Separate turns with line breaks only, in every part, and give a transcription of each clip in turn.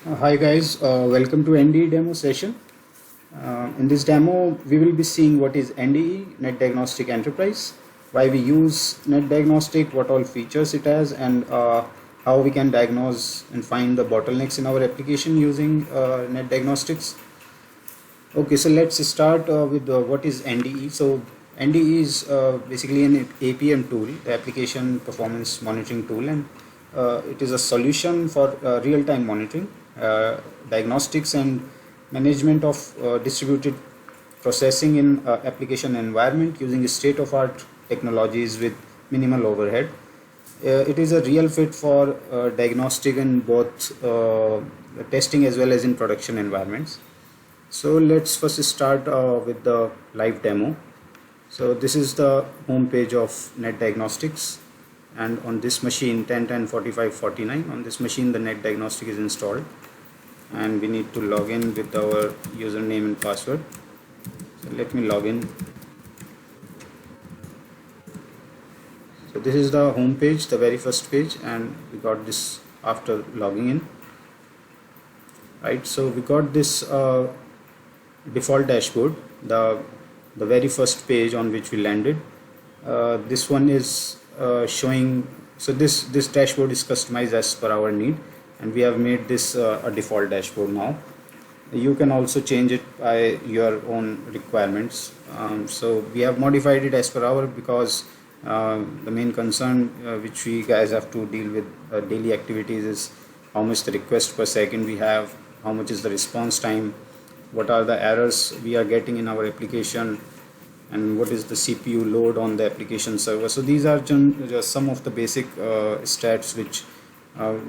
Hi guys, welcome to NDE demo session. In this demo, we will be seeing what is NDE, Net Diagnostic Enterprise, why we use Net Diagnostic, what all features it has, and how we can diagnose and find the bottlenecks in our application using Net Diagnostics. Okay, so let's start with what is NDE. So NDE is basically an APM tool, the application performance monitoring tool, and it is a solution for real-time monitoring, diagnostics, and management of distributed processing in application environment using state-of-art technologies with minimal overhead. It is a real fit for diagnostic in both testing as well as in production environments. So let's first start with the live demo. So this is the home page of Net Diagnostics, and on this machine 10.10.45.49, on this machine the Net Diagnostic is installed, and we need to log in with our username and password. So let me log in. So this is the home page, the very first page, and we got this after logging in. Right, so we got this default dashboard, the very first page on which we landed. This one is showing, so this dashboard is customized as per our need, and we have made this a default dashboard now. You can also change it by your own requirements. So we have modified it as per our, because the main concern which we guys have to deal with daily activities is how much the request per second we have, how much is the response time, what are the errors we are getting in our application, and what is the CPU load on the application server. So these are just some of the basic stats which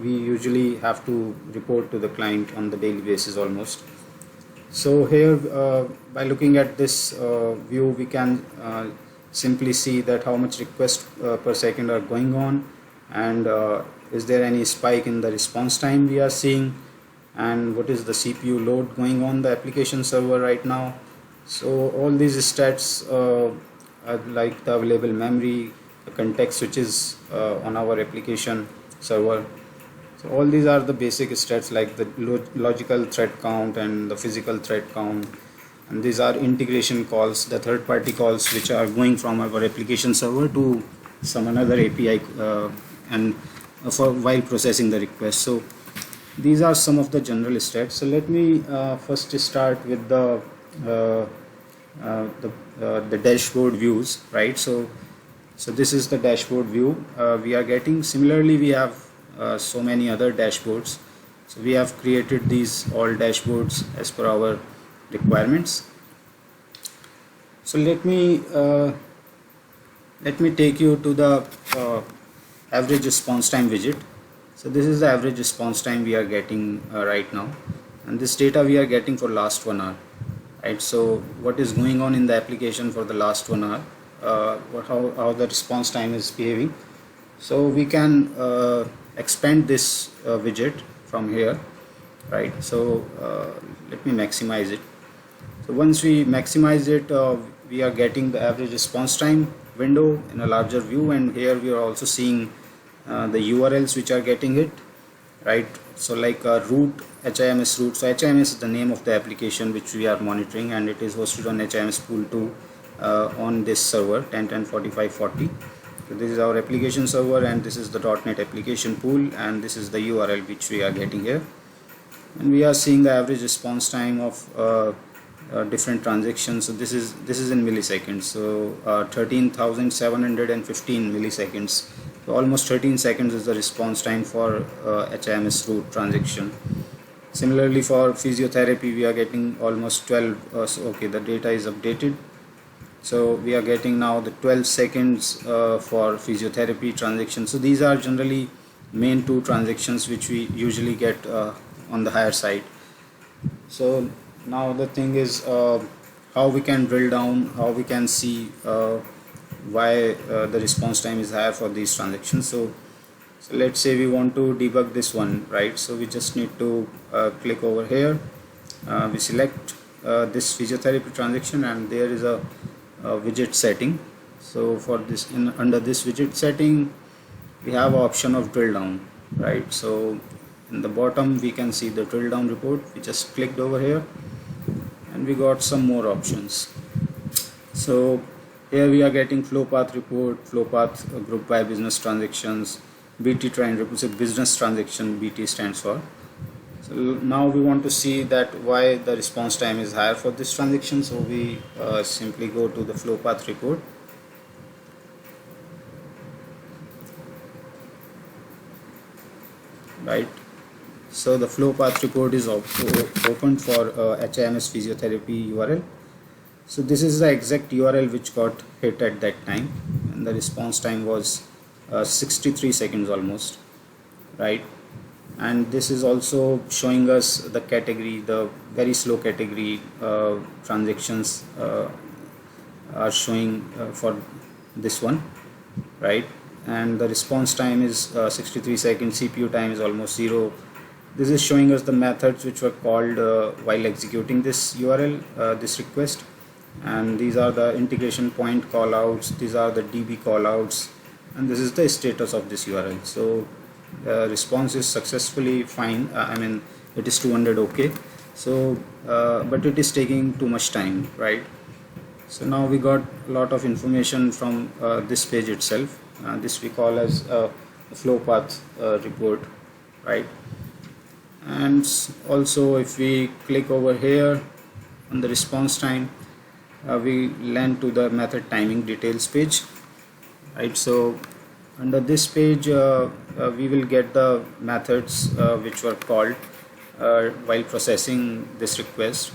we usually have to report to the client on the daily basis almost. So here by looking at this view, we can simply see that how much requests per second are going on, and is there any spike in the response time we are seeing, and what is the CPU load going on the application server right now. So all these stats are like the available memory, the context switches on our application server. So all these are the basic stats like the logical thread count and the physical thread count, and these are integration calls, the third party calls which are going from our application server to some another API and for while processing the request. So these are some of the general stats. So let me first start with the dashboard views, right? So this is the dashboard view we are getting. Similarly, we have so many other dashboards. So we have created these all dashboards as per our requirements. So let me take you to the average response time widget. So this is the average response time we are getting right now, and this data we are getting for last 1 hour, right? So what is going on in the application for the last 1 hour, how the response time is behaving. So we can expand this widget from here, right? So let me maximize it. So once we maximize it, we are getting the average response time window in a larger view, and here we are also seeing the URLs which are getting hit, right? So like root, HIMS root. So HIMS is the name of the application which we are monitoring, and it is hosted on HIMS pool 2 on this server 10.10.45.40. So this is our application server, and this is the .NET application pool, and this is the URL which we are getting here, and we are seeing the average response time of different transactions. So this is in milliseconds. So 13,715 milliseconds. So almost 13 seconds is the response time for HIMS root transaction. Similarly, for physiotherapy, we are getting almost 12. So okay, the data is updated. So we are getting now the 12 seconds for physiotherapy transaction. So these are generally main two transactions which we usually get on the higher side. So now the thing is how we can drill down, how we can see why the response time is higher for these transactions. So let's say we want to debug this one, right? So we just need to click over here, we select this physiotherapy transaction, and there is a widget setting. So for this, under this widget setting, we have option of drill down, right? So in the bottom we can see the drill down report. We just clicked over here and we got some more options. So here we are getting flow path report, flow path group by business transactions, BT trend report, so business transaction BT stands for. So now we want to see that why the response time is higher for this transaction. So we simply go to the flow path report. Right. So the flow path report is opened for HIMS physiotherapy URL. So this is the exact URL which got hit at that time, and the response time was 63 seconds almost, right? And this is also showing us the category, the very slow category transactions are showing for this one, right? And the response time is 63 seconds, CPU time is almost 0. This is showing us the methods which were called while executing this URL, this request. And these are the integration point callouts, these are the DB callouts, and this is the status of this URL. So response is successfully fine. I mean, it is 200 okay. So but it is taking too much time, right? So now we got a lot of information from this page itself. This we call as a flow path report, right? And also if we click over here on the response time, we land to the method timing details page, right? So under this page we will get the methods which were called while processing this request.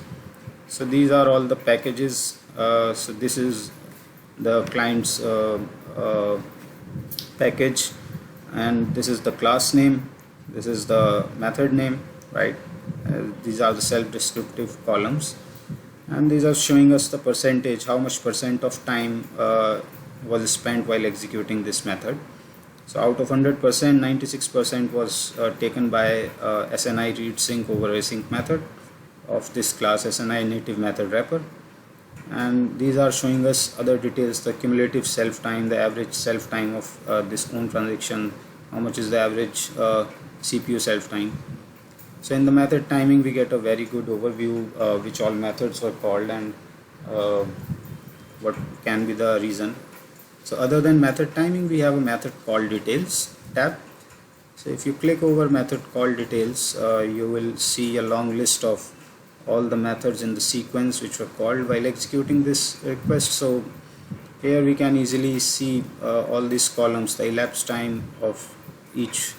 So these are all the packages. So this is the client's package, and this is the class name, this is the method name, right? These are the self-descriptive columns, and these are showing us the percentage, how much percent of time was spent while executing this method. So out of 100%, 96% was taken by SNI read sync over async method of this class SNI native method wrapper. And these are showing us other details, the cumulative self time, the average self time of this own transaction, how much is the average CPU self time. So in the method timing we get a very good overview which all methods were called and what can be the reason. So other than method timing, we have a method call details tab. So if you click over method call details, you will see a long list of all the methods in the sequence which were called while executing this request. So here we can easily see all these columns, the elapsed time of each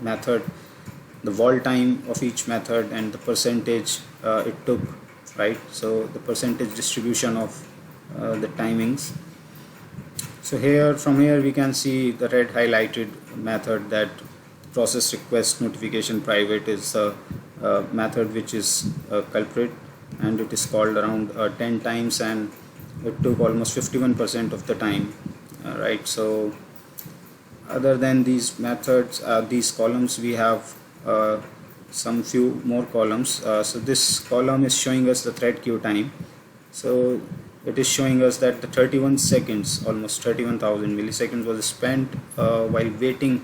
method, the wall time of each method, and the percentage it took, right? So the percentage distribution of the timings. So here, from here we can see the red highlighted method, that process request notification private is a method which is a culprit, and it is called around 10 times, and it took almost 51% of the time, right? So other than these methods, these columns, we have some few more columns. So this column is showing us the thread queue time. So it is showing us that the 31 seconds, almost 31,000 milliseconds was spent while waiting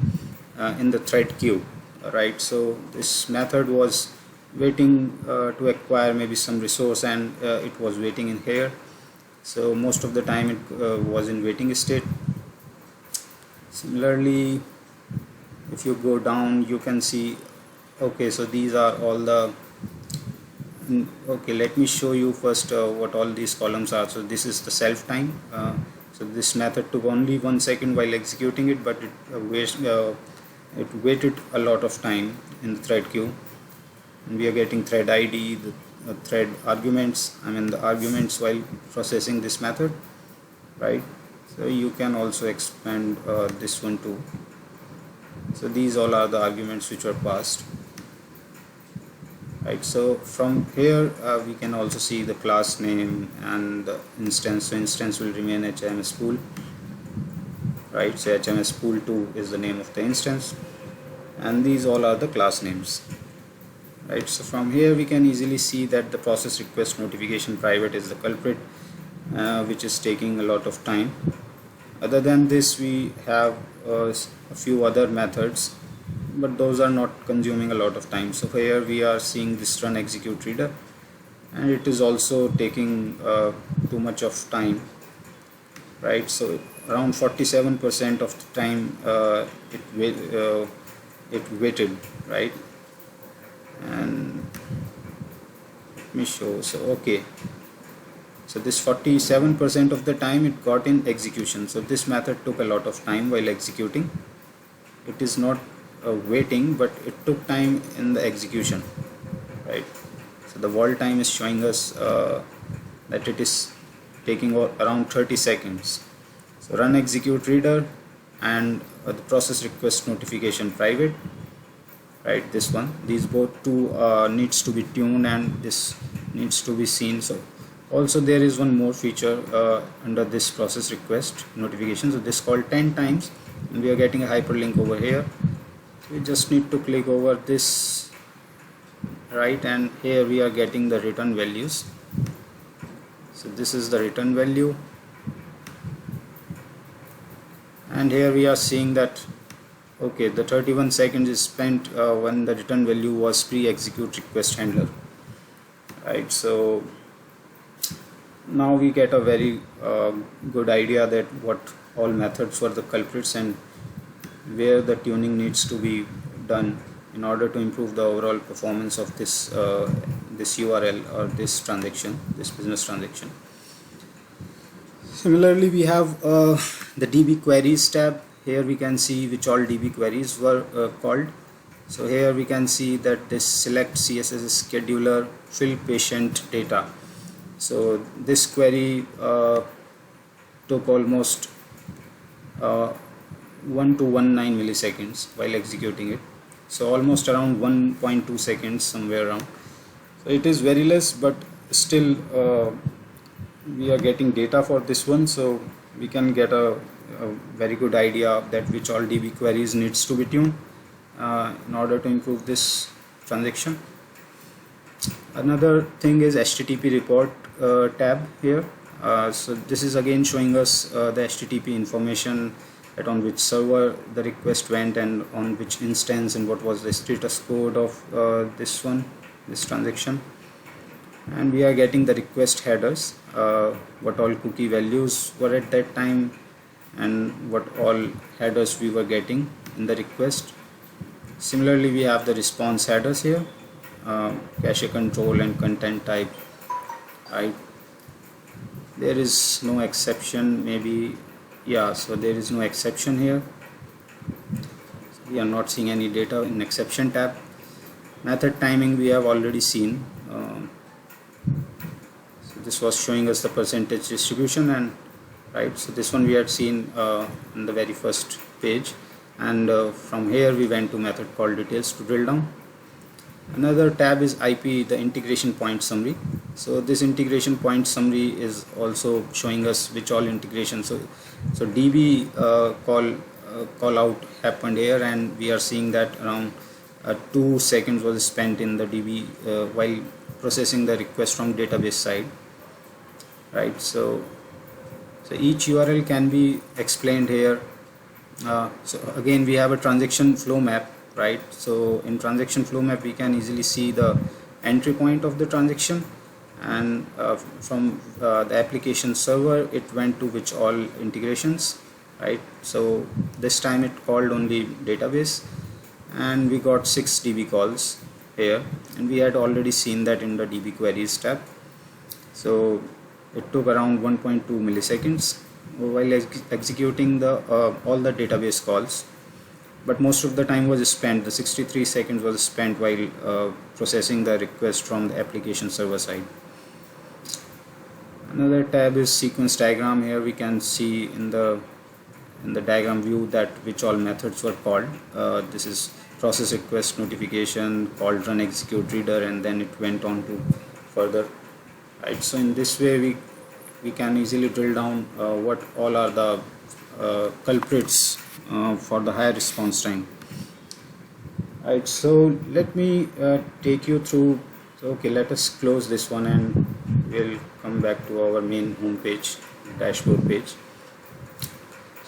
in the thread queue, right? So this method was waiting to acquire maybe some resource, and it was waiting in here. So most of the time it was in waiting state. Similarly, if you go down, you can see, okay, so these are all the okay, let me show you first what all these columns are. So this is the self time. So this method took only 1 second while executing it, but it waited a lot of time in the thread queue. And we are getting thread ID, the thread arguments, I mean the arguments while processing this method, right? So you can also expand this one too. So these all are the arguments which were passed, right? So from here we can also see the class name and the instance. So instance will remain HIMS pool, right? So HIMS pool 2 is the name of the instance, and these all are the class names, right? So from here we can easily see that the process request notification private is the culprit, which is taking a lot of time. Other than this, we have a few other methods but those are not consuming a lot of time. So here we are seeing this run execute reader, and it is also taking too much of time, right? So around 47% of the time it waited, right? And let me show. So okay, so this 47% of the time it got in execution. So this method took a lot of time while executing. It is not waiting, but it took time in the execution, right? So the wall time is showing us that it is taking around 30 seconds. So run execute reader and the process request notification private, right? This one, these both two needs to be tuned, and this needs to be seen. So also there is one more feature under this process request notification. So this called 10 times, and we are getting a hyperlink over here. So we just need to click over this, right? And here we are getting the return values. So this is the return value, and here we are seeing that okay, the 31 seconds is spent when the return value was pre-execute request handler, right? So now we get a very good idea that what all methods were the culprits and where the tuning needs to be done in order to improve the overall performance of this this URL or this transaction, this business transaction. Similarly, we have the DB queries tab. Here we can see which all DB queries were called. So here we can see that this select CSS scheduler fill patient data. So this query took almost 1 to 19 milliseconds while executing it. So almost around 1.2 seconds, somewhere around. So it is very less, but still we are getting data for this one, so we can get a very good idea that which all DB queries needs to be tuned in order to improve this transaction. Another thing is HTTP report tab here. So this is again showing us the HTTP information, that on which server the request went and on which instance and what was the status code of this transaction. And we are getting the request headers, what all cookie values were at that time and what all headers we were getting in the request. Similarly, we have the response headers here, cache control and content type, right? There is no exception, maybe, yeah, so there is no exception here. So we are not seeing any data in exception tab. Method timing we have already seen. So this was showing us the percentage distribution, and right, so this one we had seen in the very first page, and from here we went to method call details to drill down. Another tab is IP, the integration point summary. So this integration point summary is also showing us which all integration. So DB call out happened here, and we are seeing that around 2 seconds was spent in the DB while processing the request from database side, right? So each URL can be explained here. So again we have a transaction flow map, right? So in transaction flow map we can easily see the entry point of the transaction, and from the application server it went to which all integrations, right? So this time it called only database, and we got 6 DB calls here, and we had already seen that in the DB queries tab. So it took around 1.2 milliseconds while executing the all the database calls, but most of the time was spent, the 63 seconds was spent while processing the request from the application server side. Another tab is sequence diagram. Here we can see in the diagram view that which all methods were called. This is process request notification, called run execute reader, and then it went on to further, right? So in this way we can easily drill down what all are the culprits for the higher response time, right? So let me take you through. So okay, let us close this one and we'll come back to our main home page, dashboard page.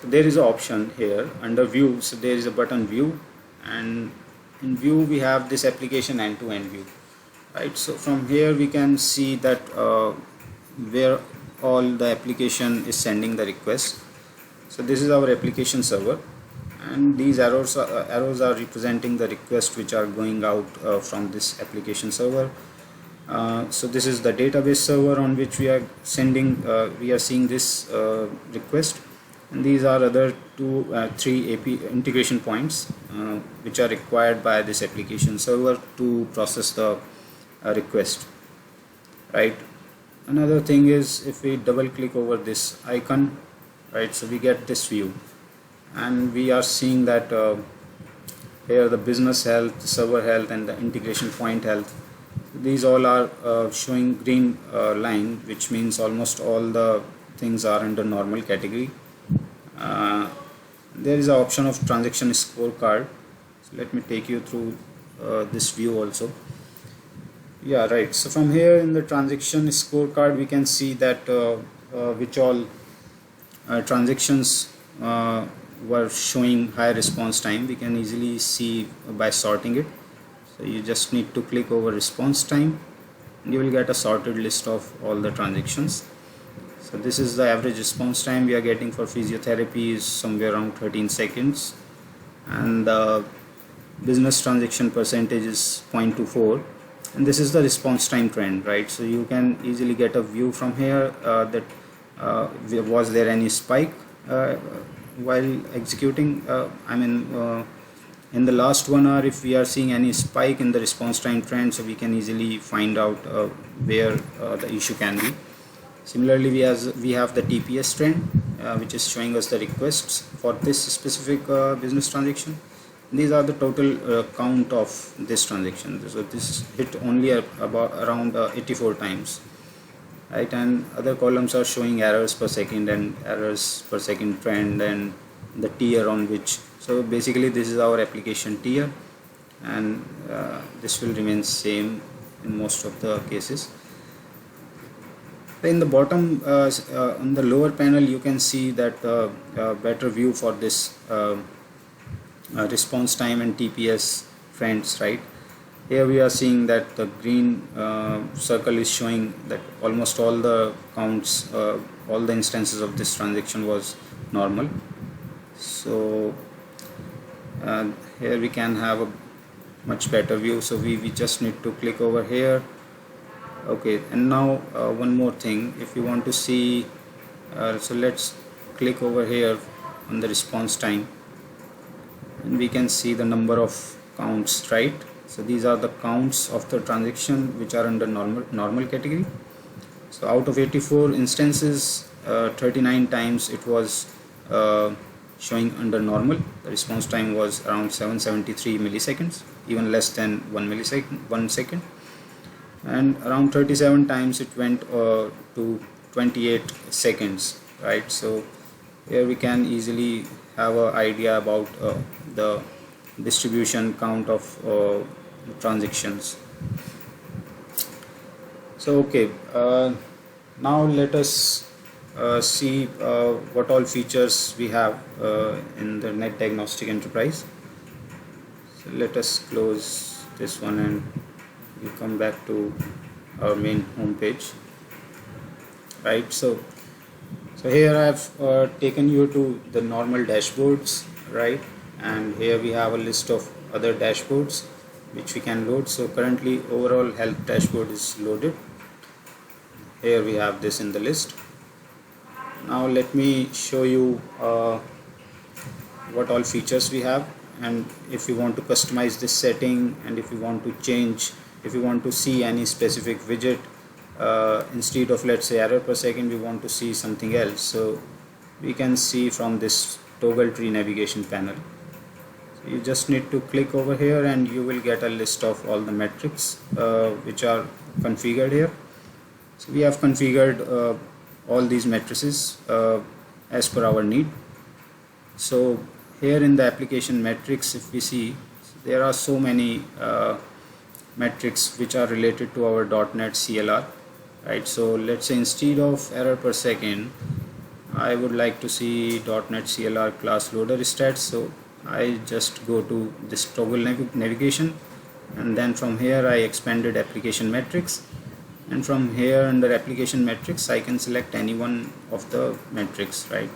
So there is an option here under view. So there is a button view, and in view we have this application end-to-end view, right? So from here we can see that where all the application is sending the request. So this is our application server, and these arrows are representing the requests which are going out from this application server. So this is the database server on which we are sending, we are seeing this request, and these are other three integration points which are required by this application server to process the request, right? Another thing is, if we double click over this icon, right, so we get this view, and we are seeing that here the business health, server health, and the integration point health, these all are showing green line, which means almost all the things are under normal category. There is an option of transaction scorecard, so let me take you through this view also. Yeah, right, so from here in the transaction scorecard we can see that which all transactions were showing high response time. We can easily see by sorting it. So you just need to click over response time, and you will get a sorted list of all the transactions. So this is the average response time we are getting for physiotherapy is somewhere around 13 seconds, and the business transaction percentage is 0.24, and this is the response time trend, right? So you can easily get a view from here that was there any spike while executing. In the last 1 hour, if we are seeing any spike in the response time trend, so we can easily find out where the issue can be. Similarly, we have the TPS trend, which is showing us the requests for this specific business transaction. These are the total count of this transaction. So this hit only about around 84 times, right? And other columns are showing errors per second and errors per second trend and the tier on which. So basically this is our application tier, and this will remain same in most of the cases. In the bottom on the lower panel you can see that better view for this response time and TPS trends, right? Here we are seeing that the green circle is showing that almost all the counts, all the instances of this transaction was normal. So here we can have a much better view. So we just need to click over here. Okay, and now one more thing, if you want to see, so let's click over here on the response time, and we can see the number of counts, right? So these are the counts of the transaction which are under normal category. So out of 84 instances, 39 times it was showing under normal. The response time was around 773 milliseconds, even less than 1 second, and around 37 times it went to 28 seconds, right? So here we can easily have an idea about the distribution count of transactions. So okay, now let us see what all features we have in the Net Diagnostic Enterprise. So let us close this one and we come back to our main home page, right? So here I have taken you to the normal dashboards, right? And here we have a list of other dashboards which we can load. So currently overall health dashboard is loaded. Here we have this in the list. Now let me show you what all features we have, and if you want to customize this setting, and if you want to change, if you want to see any specific widget, instead of, let's say, error per second, we want to see something else. So we can see from this toggle tree navigation panel. So you just need to click over here and you will get a list of all the metrics which are configured here. So we have configured all these matrices as per our need. So here in the application metrics, if we see, there are so many metrics which are related to our .NET CLR, right? So let's say instead of error per second, I would like to see .NET CLR class loader stats. So I just go to this toggle navigation, and then from here I expanded application metrics, and from here under application metrics I can select any one of the metrics, right?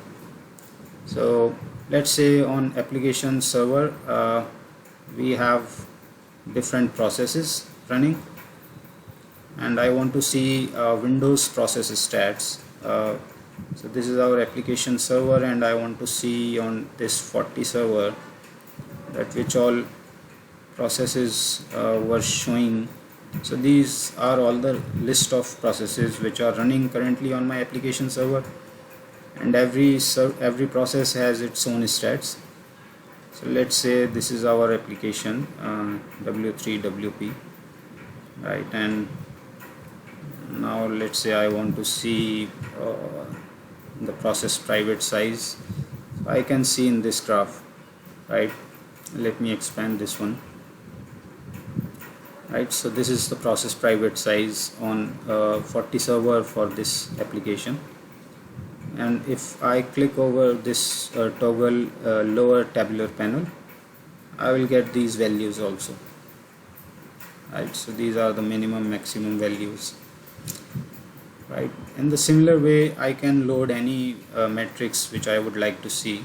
So let's say on application server we have different processes running, and I want to see Windows process stats. So this is our application server, and I want to see on this 40 server that which all processes were showing. So these are all the list of processes which are running currently on my application server, and every process has its own stats. So let's say this is our application W3WP, right? And now let's say I want to see the process private size. So I can see in this graph, right? Let me expand this one, right? So this is the process private size on 40 server for this application, and if I click over this toggle lower tabular panel, I will get these values also, right? So these are the minimum maximum values, right? In the similar way I can load any metrics which I would like to see,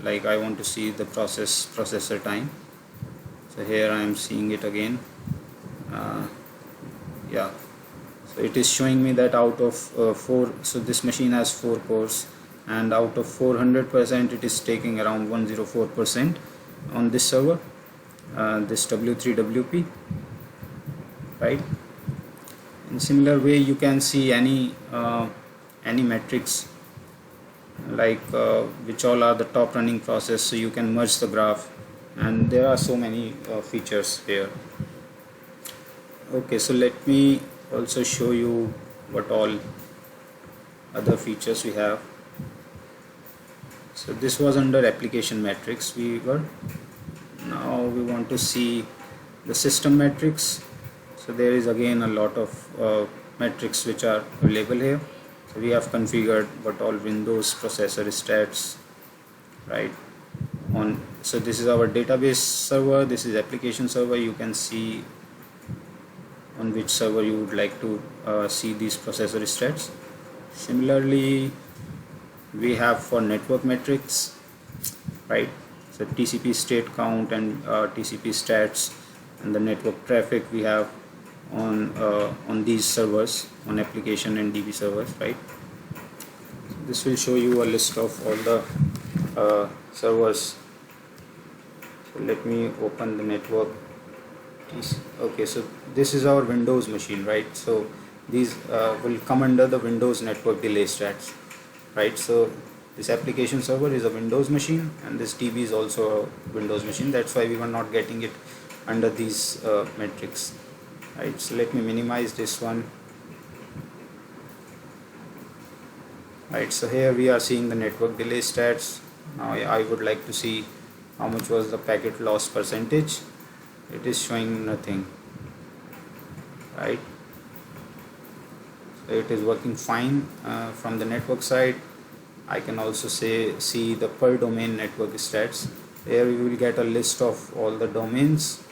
like I want to see the processor time. So here I am seeing it again. Yeah, so it is showing me that out of 4, so this machine has 4 cores, and out of 400% it is taking around 104% on this server, this W3WP, right? In similar way you can see any metrics, like which all are the top running process, so you can merge the graph, and there are so many features here. Okay, so let me also show you what all other features we have. So this was under application metrics we were. Now we want to see the system metrics. So there is again a lot of metrics which are available here. So we have configured what all Windows processor stats, right? So this is our database server, this is application server. You can see on which server you would like to see these processor stats. Similarly, we have for network metrics, right? So TCP state count and TCP stats and the network traffic we have on these servers, on application and DB servers, right? So this will show you a list of all the servers. So let me open the network. Okay, so this is our Windows machine, right? So these will come under the Windows network delay stats, right? So this application server is a Windows machine, and this DB is also a Windows machine. That's why we were not getting it under these metrics, right? So let me minimize this one, right? So here we are seeing the network delay stats. Now I would like to see how much was the packet loss percentage. It is showing nothing, right? So it is working fine from the network side. I can also see the per domain network stats. Here we will get a list of all the domains,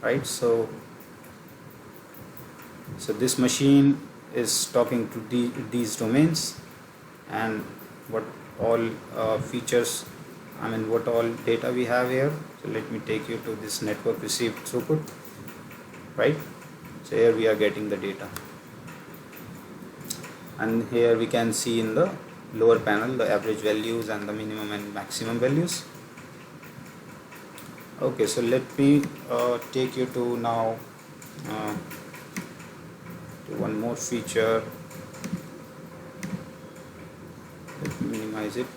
right? So this machine is talking to these domains, and what all features, I mean what all data we have here. So let me take you to this network received throughput, right? So here we are getting the data, and here we can see in the lower panel the average values and the minimum and maximum values. Okay, so let me take you to now to one more feature. Let me minimize it.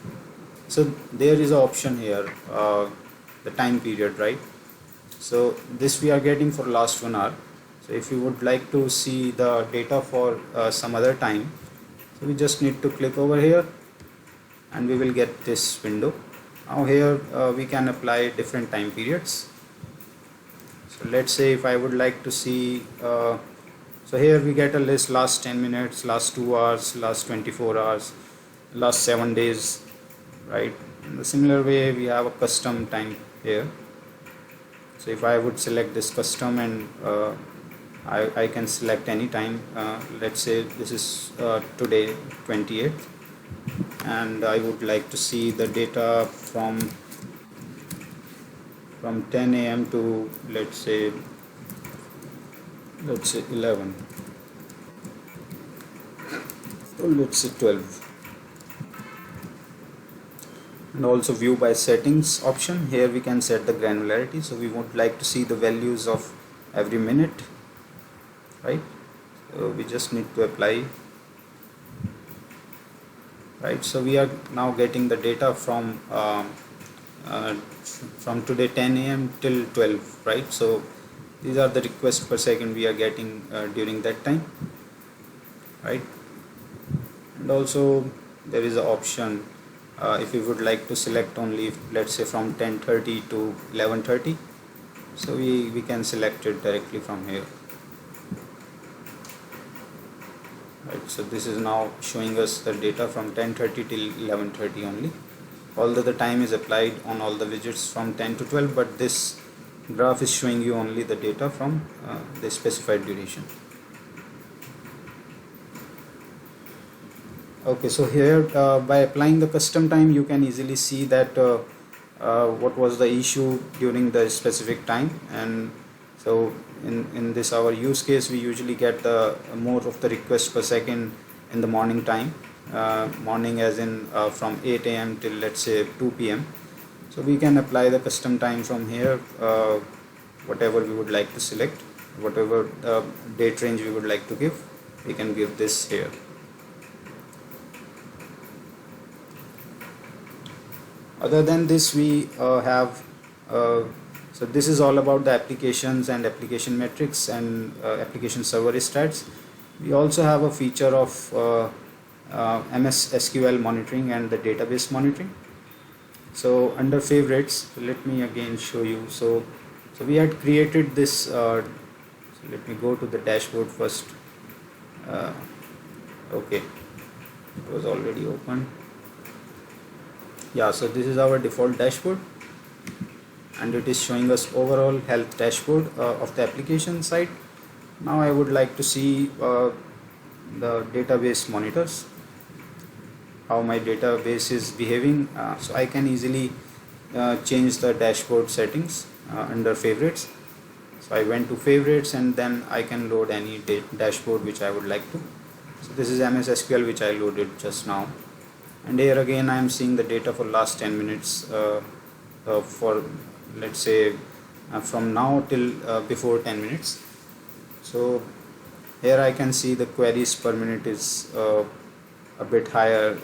So there is an option here, the time period, right? So this we are getting for last 1 hour. So if you would like to see the data for some other time, so we just need to click over here and we will get this window. Now here we can apply different time periods. So let's say if I would like to see, so here we get a list: last 10 minutes, last 2 hours, last 24 hours, last 7 days, right? In the similar way, we have a custom time here. So if I would select this custom, and I can select any time, let's say this is today 28th, and I would like to see the data from 10 a.m. to let's say 11, so let's say 12. And also view by settings option, here we can set the granularity, so we would like to see the values of every minute, right? So we just need to apply, right? So we are now getting the data from today 10 a.m. till 12, right? So these are the requests per second we are getting during that time, right? And also there is an option if you would like to select only, let's say from 10:30 to 11:30, so we can select it directly from here, right? So this is now showing us the data from 10:30 till 11:30 only, although the time is applied on all the widgets from 10 to 12, but this graph is showing you only the data from the specified duration. Okay, so here by applying the custom time, you can easily see that what was the issue during the specific time. And so in this our use case, we usually get the more of the requests per second in the morning time, morning as in from 8 a.m. till let's say 2 p.m. So we can apply the custom time from here, whatever we would like to select, whatever date range we would like to give, we can give this here. Other than this, we have so this is all about the applications and application metrics and application server stats. We also have a feature of MS SQL monitoring and the database monitoring. So under favorites, let me again show you. So we had created this. So let me go to the dashboard first. Okay, it was already open. Yeah, so this is our default dashboard, and it is showing us overall health dashboard of the application side. Now I would like to see the database monitors, how my database is behaving. So I can easily change the dashboard settings under favorites. So I went to favorites, and then I can load any dashboard which I would like to. So this is MS SQL which I loaded just now. And here again I am seeing the data for last 10 minutes for let's say from now till before 10 minutes. So here I can see the queries per minute is a bit higher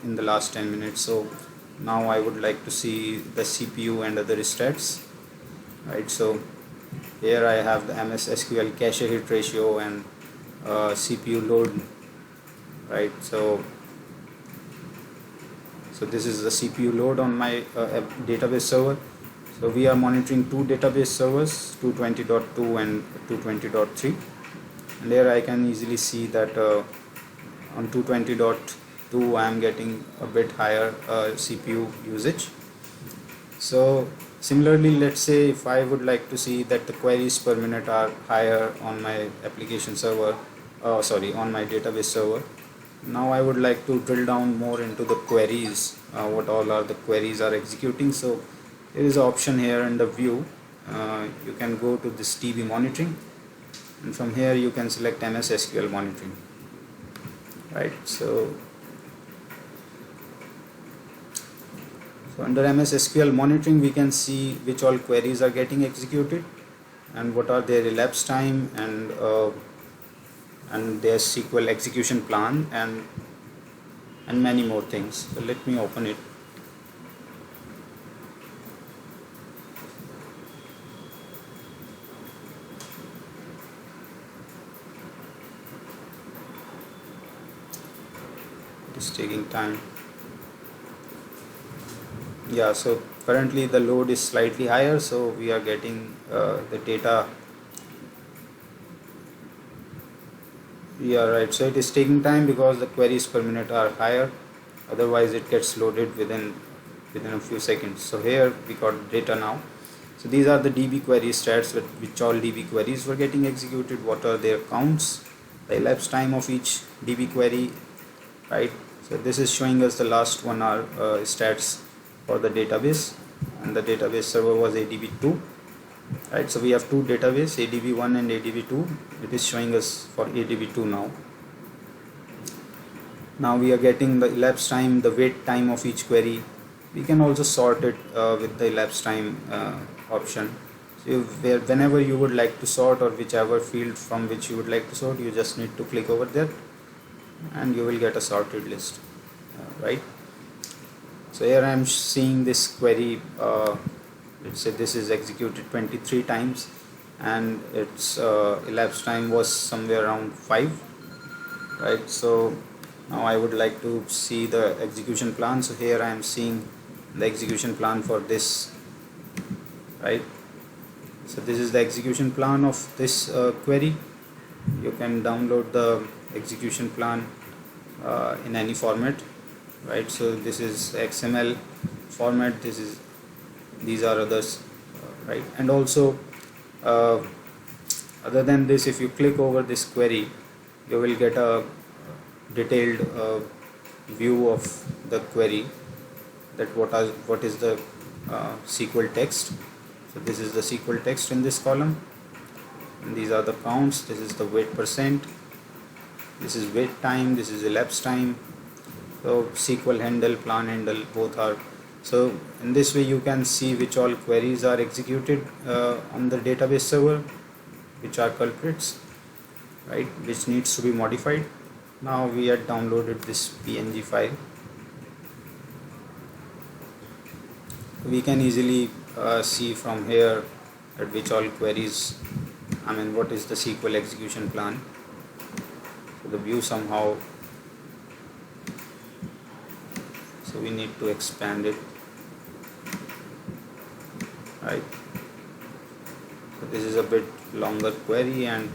in the last 10 minutes. So now I would like to see the CPU and other stats, right? So here I have the MS SQL cache hit ratio and CPU load, right? So this is the CPU load on my database server. So we are monitoring two database servers, 220.2 and 220.3, and there I can easily see that on 220.2 I am getting a bit higher CPU usage. So similarly, let's say if I would like to see that the queries per minute are higher on my application server, on my database server. Now I would like to drill down more into the queries, what all are the queries are executing. So there is an option here in the view. You can go to this DB monitoring, and from here you can select MS SQL monitoring, right? So under MS SQL monitoring, we can see which all queries are getting executed and what are their elapsed time and their SQL execution plan and many more things. So let me open it. It is taking time. Yeah, so currently the load is slightly higher, so we are getting the data. Yeah, right. So it is taking time because the queries per minute are higher. Otherwise, it gets loaded within within a few seconds. So here we got data now. So these are the DB query stats with which all DB queries were getting executed, what are their counts, the elapsed time of each DB query, right? So this is showing us the last 1 hour stats for the database, and the database server was ADB2, right? So we have two database, ADB1 and ADB2. It is showing us for ADB2 now. Now we are getting the elapsed time, the wait time of each query. We can also sort it with the elapsed time option. So whenever you would like to sort, or whichever field from which you would like to sort, you just need to click over there and you will get a sorted list, right? So here I am seeing this query, let's say this is executed 23 times and its elapsed time was somewhere around 5, right? So now I would like to see the execution plan. So here I am seeing the execution plan for this, right? So this is the execution plan of this query. You can download the execution plan in any format, right? So this is XML format, these are others, right? And also other than this, if you click over this query, you will get a detailed view of the query, that what is the SQL text. So this is the SQL text in this column, and these are the counts. This is the wait percent, this is wait time, this is elapsed time. So SQL handle, plan handle, both are. So in this way you can see which all queries are executed on the database server, which are culprits, right, which needs to be modified. Now we had downloaded this PNG file. We can easily see from here at which all queries, what is the SQL execution plan. So the view somehow, so we need to expand it, right? So this is a bit longer query and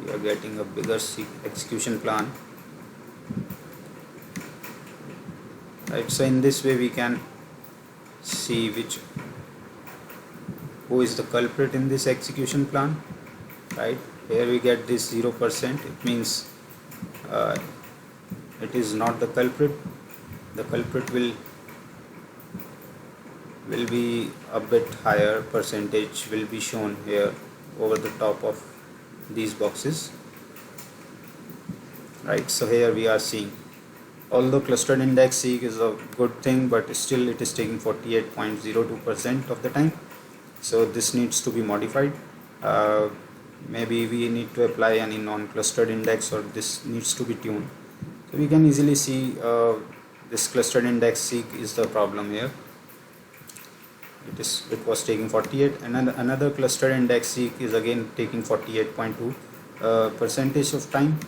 we are getting a bigger execution plan, right? So in this way we can see who is the culprit in this execution plan, right? Here we get this 0%. It means it is not the culprit. The culprit will be a bit higher percentage, will be shown here over the top of these boxes, right? So here we are seeing, although clustered index seek is a good thing, but still it is taking 48.02% of the time. So this needs to be modified. Maybe we need to apply any non-clustered index, or this needs to be tuned. So we can easily see this clustered index seek is the problem here. It was taking 48, and another clustered index seek is again taking 48.2 percentage of time.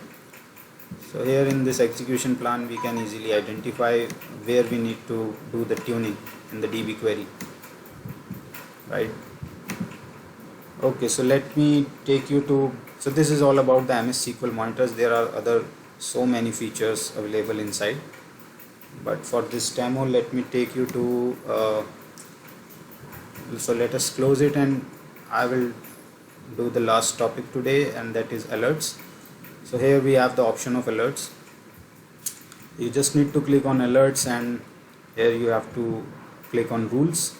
So here in this execution plan we can easily identify where we need to do the tuning in the DB query, right? Okay, so let me take you to, so this is all about the MS SQL monitors. There are so many features available inside, but for this demo let me take you to so let us close it and I will do the last topic today, and that is alerts. So here we have the option of alerts. You just need to click on alerts, and here you have to click on rules.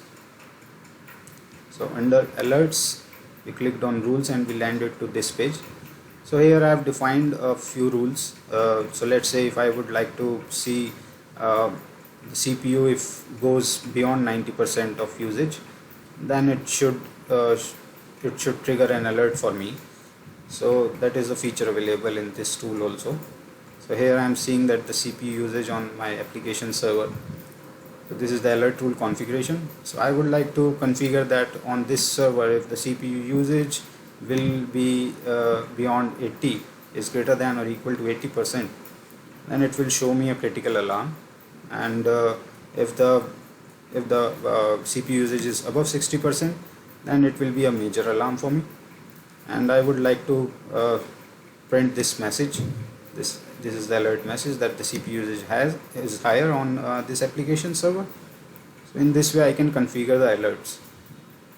So under alerts we clicked on rules and we landed to this page. So here I have defined a few rules. So let's say if I would like to see the CPU if goes beyond 90% of usage, then it should trigger an alert for me. So that is a feature available in this tool also. So here I am seeing that the CPU usage on my application server. So this is the alert tool configuration. So I would like to configure that on this server, if the CPU usage will be beyond 80, is greater than or equal to 80%, then it will show me a critical alarm. And if the CPU usage is above 60%, then it will be a major alarm for me. And I would like to print this message. This is the alert message that the CPU usage is higher on this application server. So in this way I can configure the alerts,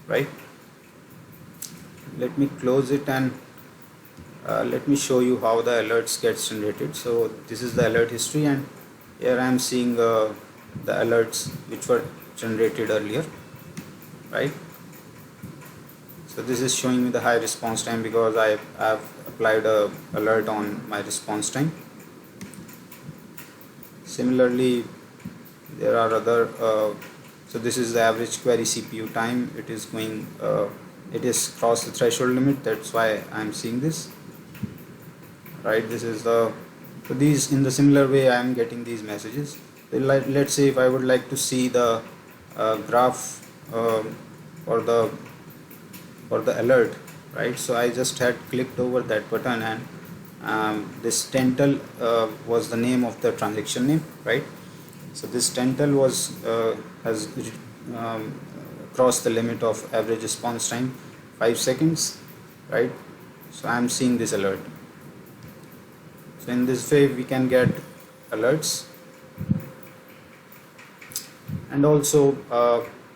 right? Let me close it and let me show you how the alerts gets generated. So this is the alert history, and here I am seeing the alerts which were generated earlier, right? So this is showing me the high response time because I have applied a alert on my response time. Similarly, there are other so this is the average query CPU time. It is going it is crossed the threshold limit, that's why I am seeing this, right? This is the, so these, in the similar way I am getting these messages. Let's say if I would like to see the graph for the alert, right? So I just had clicked over that button, and this Tental was the name of the transaction name, right? So this Tental was has um, crossed the limit of average response time 5 seconds, right? So I am seeing this alert. So in this way we can get alerts. And also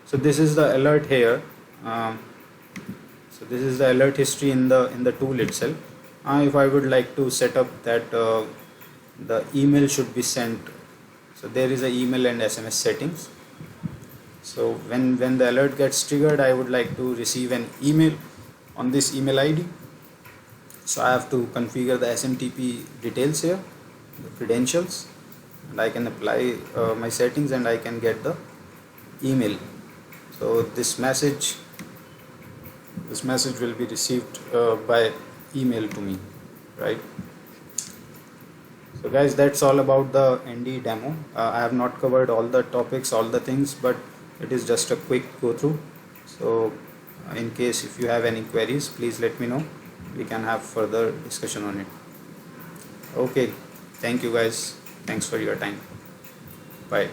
so this is the alert here. So this is the alert history in the tool itself. If I would like to set up that the email should be sent, so there is a email and SMS settings. So when the alert gets triggered, I would like to receive an email on this email ID. So I have to configure the SMTP details here, the credentials, and I can apply my settings and I can get the email. So this message will be received by email to me, right? So guys, that's all about the ND demo. I have not covered all the topics, all the things, but it is just a quick go through. So in case if you have any queries, please let me know. We can have further discussion on it. Okay, thank you guys. Thanks for your time. Bye.